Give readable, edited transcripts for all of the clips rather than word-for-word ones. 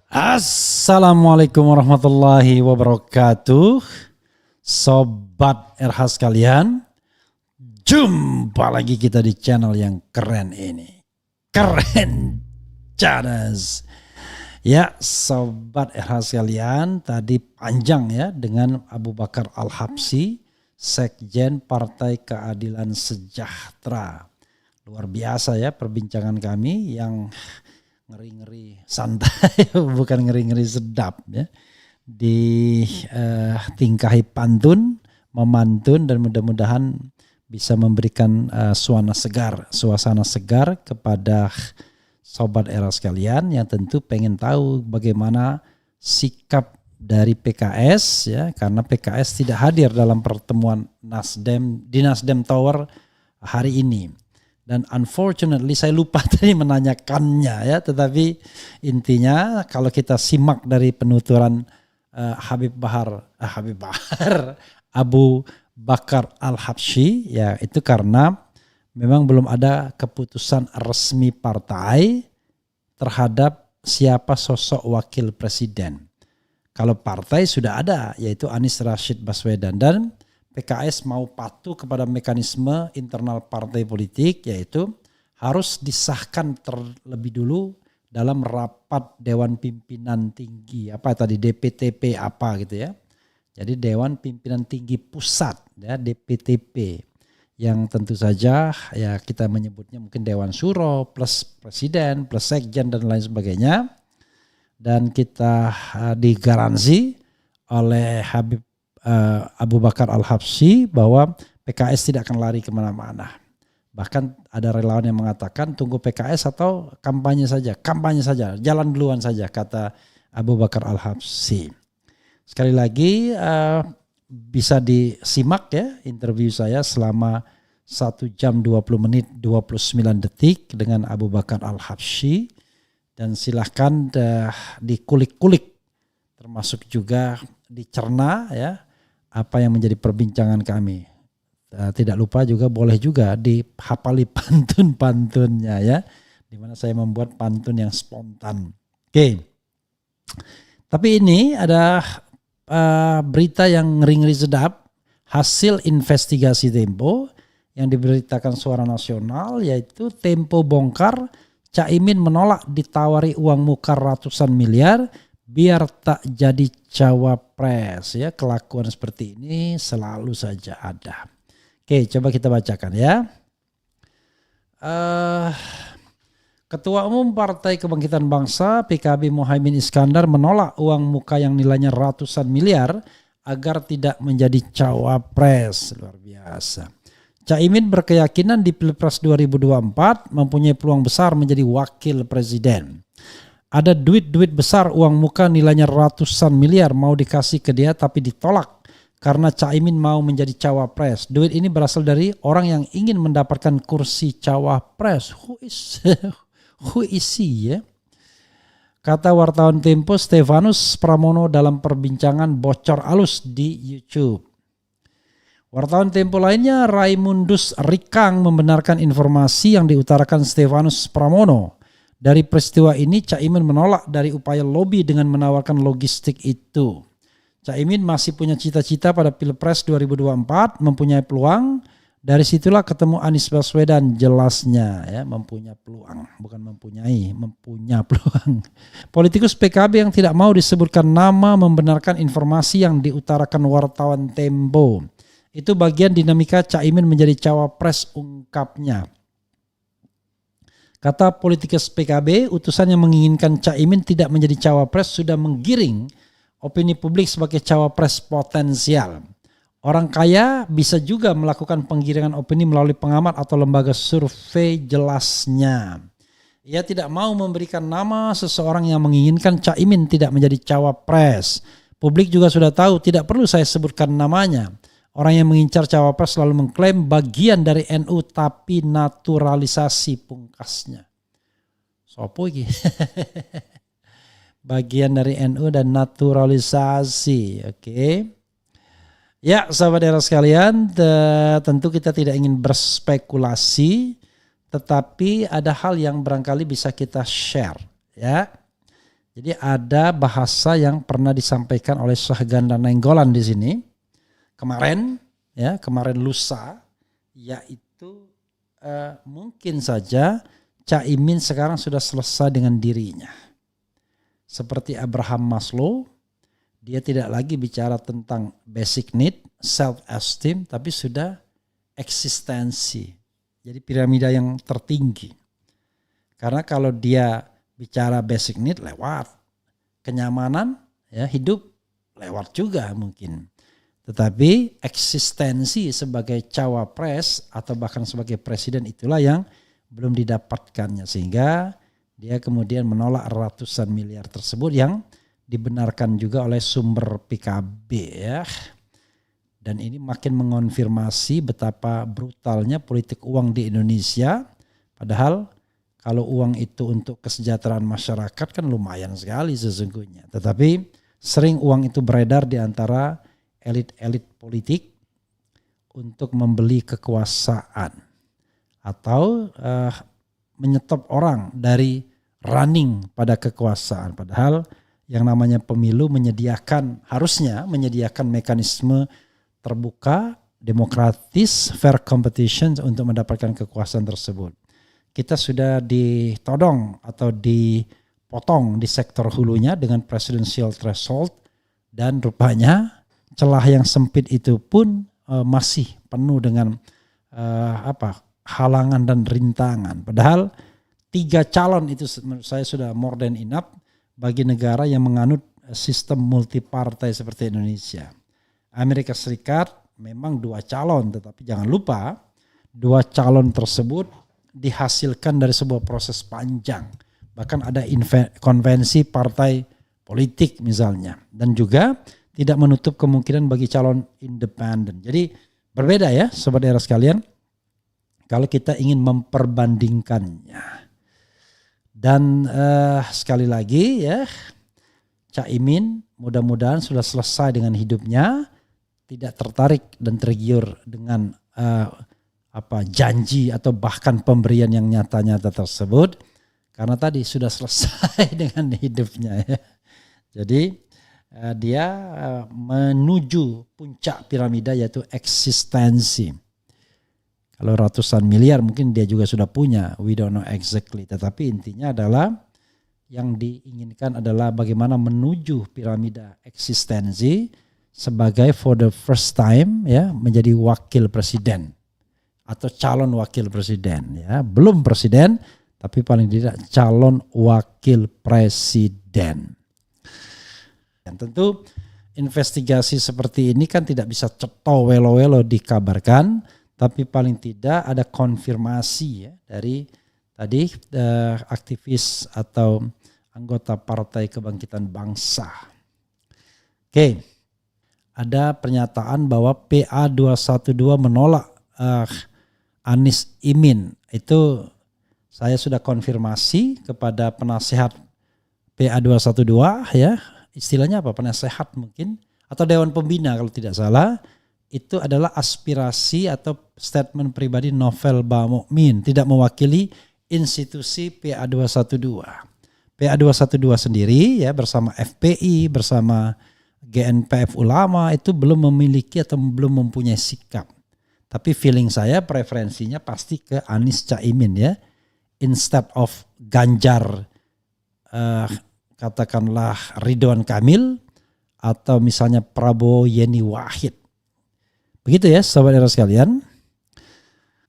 Assalamualaikum warahmatullahi wabarakatuh. Sobat RH sekalian, jumpa lagi kita di channel yang keren ini. Keren cadas. Ya Sobat RH sekalian, tadi panjang ya dengan Abu Bakar Al-Habsyi, Sekjen Partai Keadilan Sejahtera. Luar biasa ya perbincangan kami yang ngeri-ngeri santai, bukan ngeri-ngeri sedap ya. Tingkahi pantun, memantun dan mudah-mudahan bisa memberikan suasana segar kepada sobat era sekalian yang tentu pengen tahu bagaimana sikap dari PKS ya, karena PKS tidak hadir dalam pertemuan Nasdem di Nasdem Tower hari ini. Dan unfortunately saya lupa tadi menanyakannya ya, tetapi intinya kalau kita simak dari penuturan Abu Bakar Al-Habsyi ya, itu karena memang belum ada keputusan resmi partai terhadap siapa sosok wakil presiden. Kalau partai sudah ada, yaitu Anies Rashid Baswedan, dan PKS mau patuh kepada mekanisme internal partai politik, yaitu harus disahkan terlebih dulu dalam rapat Dewan Pimpinan Tinggi, DPTP gitu ya. Jadi Dewan Pimpinan Tinggi Pusat ya, DPTP, yang tentu saja ya kita menyebutnya mungkin Dewan Syuro plus Presiden plus Sekjen dan lain sebagainya. Dan kita digaransi oleh Abu Bakar Al-Habsyi bahwa PKS tidak akan lari kemana-mana. Bahkan ada relawan yang mengatakan tunggu PKS atau kampanye saja, jalan duluan saja, kata Abu Bakar Al-Habsyi. Sekali lagi bisa disimak ya interview saya selama 1 jam 20 menit 29 detik dengan Abu Bakar Al-Habsyi, dan silahkan dikulik-kulik termasuk juga dicerna ya apa yang menjadi perbincangan kami. Tidak lupa juga boleh juga dihafali pantun-pantunnya ya, dimana saya membuat pantun yang spontan. Oke. Tapi ini ada berita yang ngeri-ngeri sedap, hasil investigasi Tempo yang diberitakan Suara Nasional, yaitu Tempo bongkar Caimin menolak ditawari uang muka ratusan miliar biar tak jadi cawapres ya. Kelakuan seperti ini selalu saja ada. Oke, coba kita bacakan ya. Ketua Umum Partai Kebangkitan Bangsa PKB Muhaimin Iskandar menolak uang muka yang nilainya ratusan miliar agar tidak menjadi cawapres. Luar biasa. Caimin berkeyakinan di Pilpres 2024 mempunyai peluang besar menjadi wakil presiden. Ada duit besar uang muka nilainya ratusan miliar mau dikasih ke dia tapi ditolak karena Caimin mau menjadi cawapres. Duit ini berasal dari orang yang ingin mendapatkan kursi cawapres. Who is he ya? Kata wartawan Tempo Stefanus Pramono dalam perbincangan bocor alus di YouTube. Wartawan Tempo lainnya Raimundus Rikang membenarkan informasi yang diutarakan Stefanus Pramono. Dari peristiwa ini Caimin menolak dari upaya lobi dengan menawarkan logistik itu. Caimin masih punya cita-cita pada Pilpres 2024, mempunyai peluang. Dari situlah ketemu Anies Baswedan, jelasnya ya, mempunyai peluang, bukan mempunyai peluang. Politikus PKB yang tidak mau disebutkan nama membenarkan informasi yang diutarakan wartawan Tempo. Itu bagian dinamika Caimin menjadi cawapres, ungkapnya. Kata politikus PKB, utusan yang menginginkan Caimin tidak menjadi cawapres sudah menggiring opini publik sebagai cawapres potensial. Orang kaya bisa juga melakukan penggiringan opini melalui pengamat atau lembaga survei, jelasnya. Ia tidak mau memberikan nama seseorang yang menginginkan Caimin tidak menjadi cawapres. Publik juga sudah tahu, tidak perlu saya sebutkan namanya. Orang yang mengincar cawapres selalu mengklaim bagian dari NU tapi naturalisasi, pungkasnya. Sopo iki? Bagian dari NU dan naturalisasi. Oke. Ya, sahabat era sekalian, tentu kita tidak ingin berspekulasi, tetapi ada hal yang barangkali bisa kita share ya. Jadi ada bahasa yang pernah disampaikan oleh Syahganda Nainggolan di sini kemarin lusa, yaitu mungkin saja Caimin sekarang sudah selesai dengan dirinya. Seperti Abraham Maslow, dia tidak lagi bicara tentang basic need, self-esteem, tapi sudah eksistensi. Jadi piramida yang tertinggi. Karena kalau dia bicara basic need lewat, kenyamanan hidup lewat juga mungkin. Tetapi eksistensi sebagai cawapres atau bahkan sebagai presiden itulah yang belum didapatkannya. Sehingga dia kemudian menolak ratusan miliar tersebut yang dibenarkan juga oleh sumber PKB ya. Dan ini makin mengonfirmasi betapa brutalnya politik uang di Indonesia. Padahal kalau uang itu untuk kesejahteraan masyarakat kan lumayan sekali sesungguhnya. Tetapi sering uang itu beredar di antara elit-elit politik untuk membeli kekuasaan. Atau menyetop orang dari running pada kekuasaan. Padahal yang namanya pemilu harusnya menyediakan mekanisme terbuka, demokratis, fair competition untuk mendapatkan kekuasaan tersebut. Kita sudah ditodong atau dipotong di sektor hulunya dengan presidential threshold dan rupanya celah yang sempit itu pun masih penuh dengan halangan dan rintangan. Padahal 3 calon itu menurut saya sudah more than enough bagi negara yang menganut sistem multipartai seperti Indonesia. Amerika Serikat memang 2 calon, tetapi jangan lupa 2 calon tersebut dihasilkan dari sebuah proses panjang. Bahkan ada konvensi partai politik misalnya. Dan juga tidak menutup kemungkinan bagi calon independen. Jadi berbeda ya sobat era sekalian. Kalau kita ingin memperbandingkannya. Dan sekali lagi ya, Caimin mudah-mudahan sudah selesai dengan hidupnya. Tidak tertarik dan tergiur dengan janji atau bahkan pemberian yang nyata-nyata tersebut, karena tadi sudah selesai dengan hidupnya ya. Jadi dia menuju puncak piramida yaitu eksistensi. Kalau ratusan miliar mungkin dia juga sudah punya, we don't know exactly. Tetapi intinya adalah yang diinginkan adalah bagaimana menuju piramida eksistensi sebagai for the first time ya menjadi wakil presiden. Atau calon wakil presiden ya, belum presiden tapi paling tidak calon wakil presiden. Dan tentu investigasi seperti ini kan tidak bisa ceto welo-welo dikabarkan, tapi paling tidak ada konfirmasi ya dari tadi aktivis atau anggota Partai Kebangkitan Bangsa. Oke, ada pernyataan bahwa PA212 menolak Anies Imin. Itu saya sudah konfirmasi kepada penasehat PA212 ya. Istilahnya apa? Penasehat mungkin atau dewan pembina kalau tidak salah. Itu adalah aspirasi atau statement pribadi Novel Bamukmin, tidak mewakili institusi PA212. PA212 sendiri ya bersama FPI, bersama GNPF Ulama itu belum memiliki atau belum mempunyai sikap. Tapi feeling saya preferensinya pasti ke Anies Caimin ya. Instead of Ganjar katakanlah Ridwan Kamil atau misalnya Prabowo Yeni Wahid. Begitu ya sahabat era sekalian.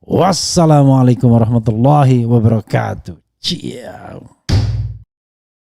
Wassalamualaikum warahmatullahi wabarakatuh. Ciao.